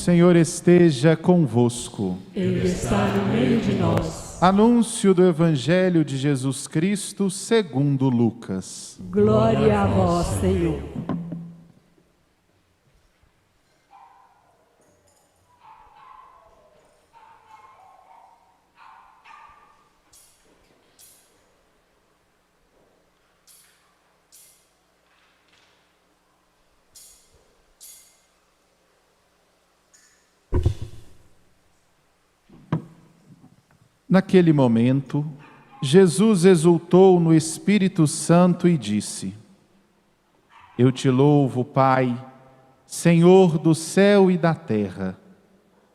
Senhor esteja convosco. Ele está no meio de nós. Anúncio do Evangelho de Jesus Cristo segundo Lucas. Glória a vós, Senhor. Naquele momento, Jesus exultou no Espírito Santo e disse: Eu te louvo, Pai, Senhor do céu e da terra,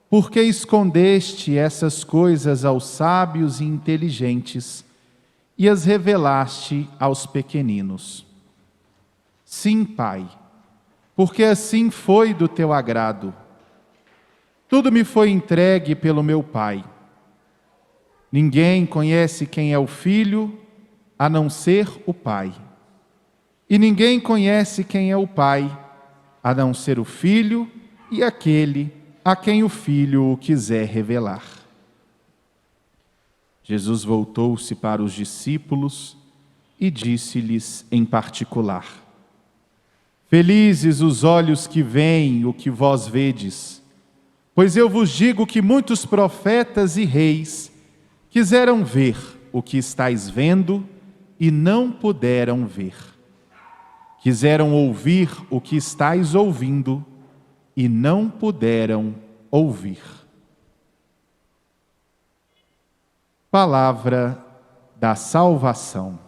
porque escondeste essas coisas aos sábios e inteligentes e as revelaste aos pequeninos. Sim, Pai, porque assim foi do teu agrado. Tudo me foi entregue pelo meu Pai. Ninguém conhece quem é o Filho, a não ser o Pai. E ninguém conhece quem é o Pai, a não ser o Filho e aquele a quem o Filho o quiser revelar. Jesus voltou-se para os discípulos e disse-lhes em particular: Felizes os olhos que veem o que vós vedes, pois eu vos digo que muitos profetas e reis quiseram ver o que estáis vendo e não puderam ver. Quiseram ouvir o que estáis ouvindo e não puderam ouvir. Palavra da salvação.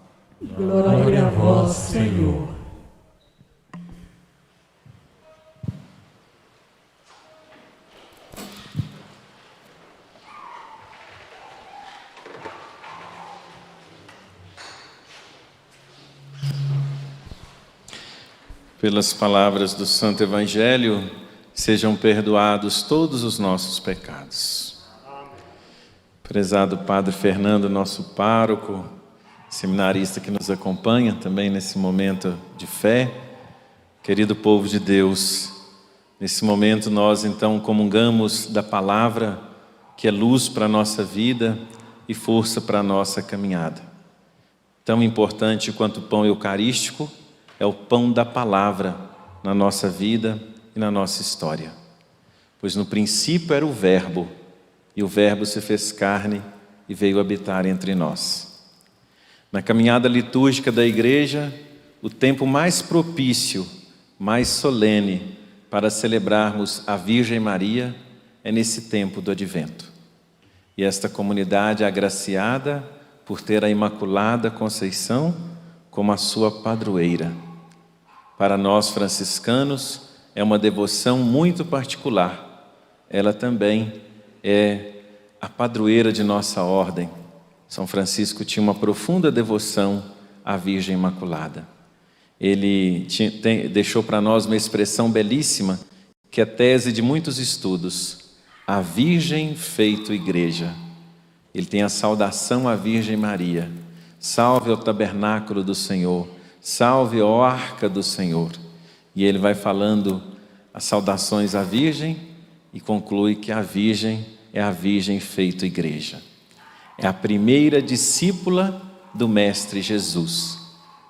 Glória a vós, Senhor. Pelas palavras do Santo Evangelho, sejam perdoados todos os nossos pecados. Prezado Padre Fernando, nosso pároco, seminarista que nos acompanha também nesse momento de fé, querido povo de Deus, nesse momento nós então comungamos da palavra que é luz para a nossa vida e força para a nossa caminhada. Tão importante quanto o pão eucarístico, é o pão da palavra na nossa vida e na nossa história. Pois no princípio era o Verbo, e o Verbo se fez carne e veio habitar entre nós. Na caminhada litúrgica da igreja, o tempo mais propício, mais solene para celebrarmos a Virgem Maria é nesse tempo do Advento. E esta comunidade é agraciada por ter a Imaculada Conceição como a sua padroeira. Para nós franciscanos é uma devoção muito particular. Ela também é a padroeira de nossa ordem. São Francisco tinha uma profunda devoção à Virgem Imaculada. Ele deixou para nós uma expressão belíssima, que é tese de muitos estudos: a Virgem feito igreja. Ele tem a saudação à Virgem Maria: salve o tabernáculo do Senhor, salve ó arca do Senhor. E ele vai falando as saudações à Virgem e conclui que a Virgem é a Virgem feito igreja. É a primeira discípula do Mestre Jesus.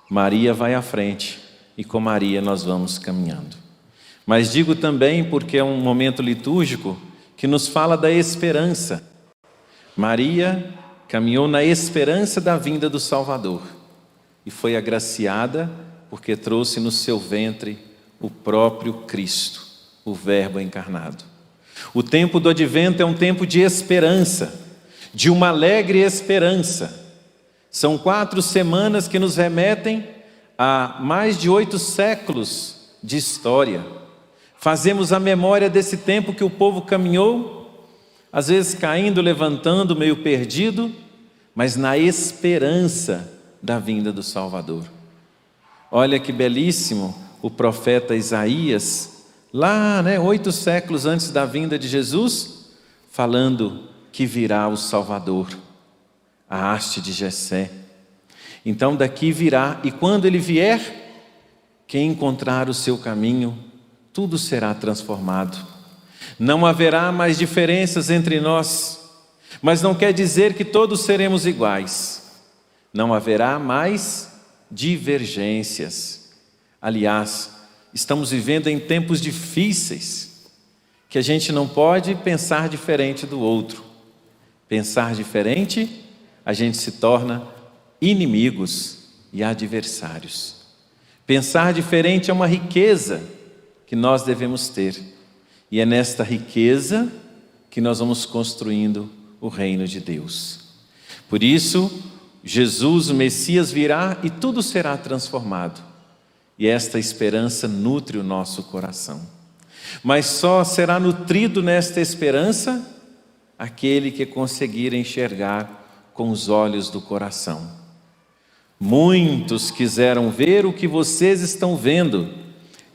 Maria vai à frente e com Maria nós vamos caminhando. Mas digo também porque é um momento litúrgico que nos fala da esperança. Maria caminhou na esperança da vinda do Salvador e foi agraciada porque trouxe no seu ventre o próprio Cristo, o Verbo encarnado. O tempo do Advento é um tempo de esperança, de uma alegre esperança. São 4 semanas que nos remetem a mais de 8 séculos de história. Fazemos a memória desse tempo que o povo caminhou, às vezes caindo, levantando, meio perdido, mas na esperança da vinda do Salvador. Olha que belíssimo o profeta Isaías, lá 8 séculos antes da vinda de Jesus, falando que virá o Salvador, a haste de Jessé. Então daqui virá, e quando ele vier, quem encontrar o seu caminho, tudo será transformado. Não haverá mais diferenças entre nós, mas não quer dizer que todos seremos iguais. Não haverá mais divergências. Aliás, estamos vivendo em tempos difíceis, que a gente não pode pensar diferente do outro. Pensar diferente, a gente se torna inimigos e adversários. Pensar diferente é uma riqueza que nós devemos ter. E é nesta riqueza que nós vamos construindo o reino de Deus. Por isso, Jesus, o Messias, virá e tudo será transformado. E esta esperança nutre o nosso coração. Mas só será nutrido nesta esperança aquele que conseguir enxergar com os olhos do coração. Muitos quiseram ver o que vocês estão vendo,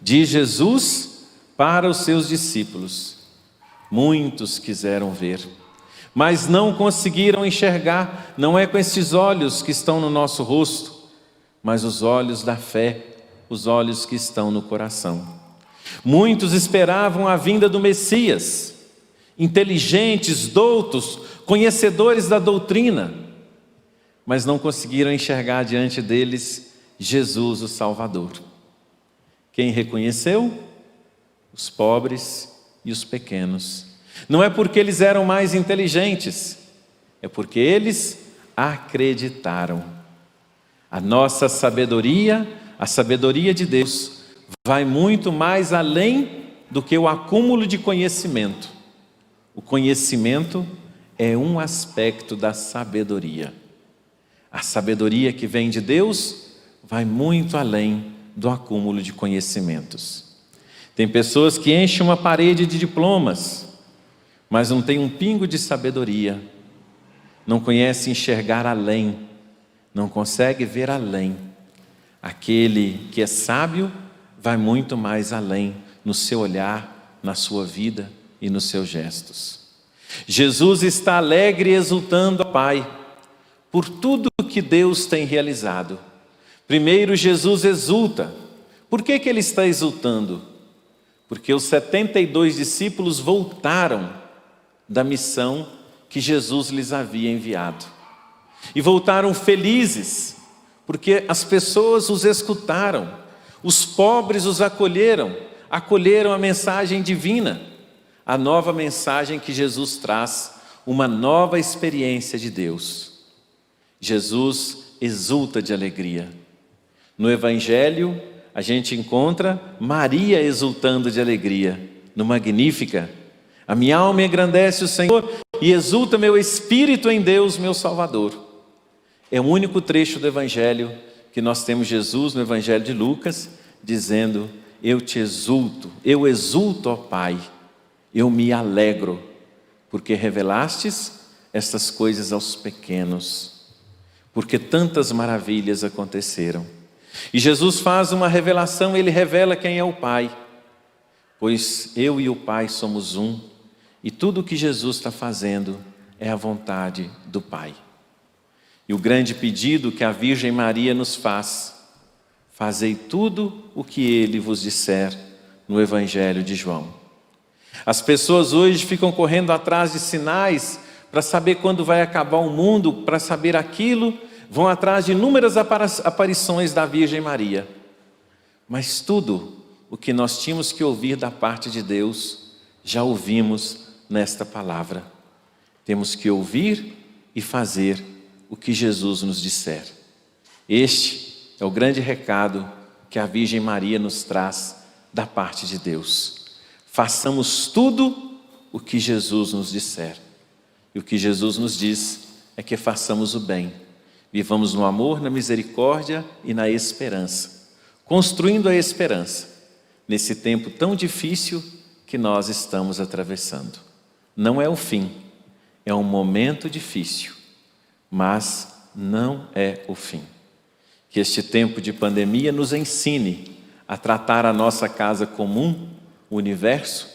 diz Jesus para os seus discípulos. Muitos quiseram ver, mas não conseguiram enxergar. Não é com esses olhos que estão no nosso rosto, mas os olhos da fé, os olhos que estão no coração. Muitos esperavam a vinda do Messias, inteligentes, doutos, conhecedores da doutrina, mas não conseguiram enxergar diante deles Jesus, o Salvador. Quem reconheceu? Os pobres e os pequenos. Não é porque eles eram mais inteligentes, é porque eles acreditaram. A nossa sabedoria, a sabedoria de Deus, vai muito mais além do que o acúmulo de conhecimento. O conhecimento é um aspecto da sabedoria. A sabedoria que vem de Deus vai muito além do acúmulo de conhecimentos. Tem pessoas que enchem uma parede de diplomas, mas não tem um pingo de sabedoria, não conhece enxergar além, não consegue ver além. Aquele que é sábio vai muito mais além no seu olhar, na sua vida e nos seus gestos. Jesus está alegre e exultando ao Pai por tudo que Deus tem realizado. Primeiro, Jesus exulta. Por que ele está exultando? Porque os 72 discípulos voltaram da missão que Jesus lhes havia enviado. E voltaram felizes, porque as pessoas os escutaram, os pobres os acolheram a mensagem divina, a nova mensagem que Jesus traz, uma nova experiência de Deus. Jesus exulta de alegria. No Evangelho, a gente encontra Maria exultando de alegria, no Magnífica. A minha alma engrandece o Senhor e exulta meu espírito em Deus, meu Salvador. É o único trecho do Evangelho que nós temos Jesus no Evangelho de Lucas, dizendo: eu te exulto, eu exulto, ó Pai, eu me alegro, porque revelastes estas coisas aos pequenos, porque tantas maravilhas aconteceram. E Jesus faz uma revelação, ele revela quem é o Pai, pois eu e o Pai somos um, e tudo o que Jesus está fazendo é a vontade do Pai. E o grande pedido que a Virgem Maria nos faz: fazei tudo o que ele vos disser, no Evangelho de João. As pessoas hoje ficam correndo atrás de sinais para saber quando vai acabar o mundo, para saber aquilo, vão atrás de inúmeras aparições da Virgem Maria. Mas tudo o que nós tínhamos que ouvir da parte de Deus, já ouvimos nesta palavra. Temos que ouvir e fazer o que Jesus nos disser. Este é o grande recado que a Virgem Maria nos traz da parte de Deus. Façamos tudo o que Jesus nos disser. E o que Jesus nos diz é que façamos o bem. Vivamos no amor, na misericórdia e na esperança. Construindo a esperança nesse tempo tão difícil que nós estamos atravessando. Não é o fim, é um momento difícil, mas não é o fim. Que este tempo de pandemia nos ensine a tratar a nossa casa comum, o universo,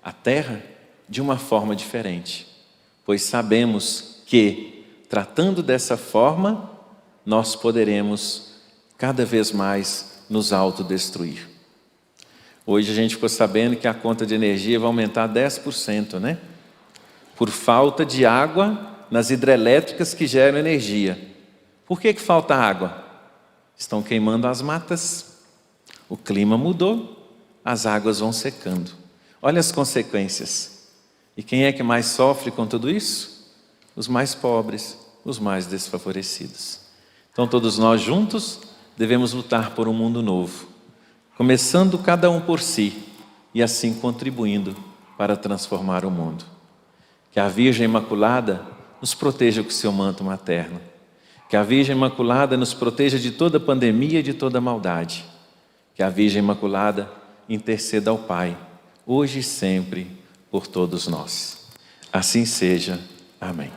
a terra, de uma forma diferente. Pois sabemos que, tratando dessa forma, nós poderemos cada vez mais nos autodestruir. Hoje a gente ficou sabendo que a conta de energia vai aumentar 10%, né? Por falta de água nas hidrelétricas que geram energia. Por que falta água? Estão queimando as matas, o clima mudou, as águas vão secando. Olha as consequências. E quem é que mais sofre com tudo isso? Os mais pobres, os mais desfavorecidos. Então todos nós juntos devemos lutar por um mundo novo, começando cada um por si e assim contribuindo para transformar o mundo. Que a Virgem Imaculada nos proteja com seu manto materno. Que a Virgem Imaculada nos proteja de toda pandemia e de toda maldade. Que a Virgem Imaculada interceda ao Pai, hoje e sempre, por todos nós. Assim seja. Amém.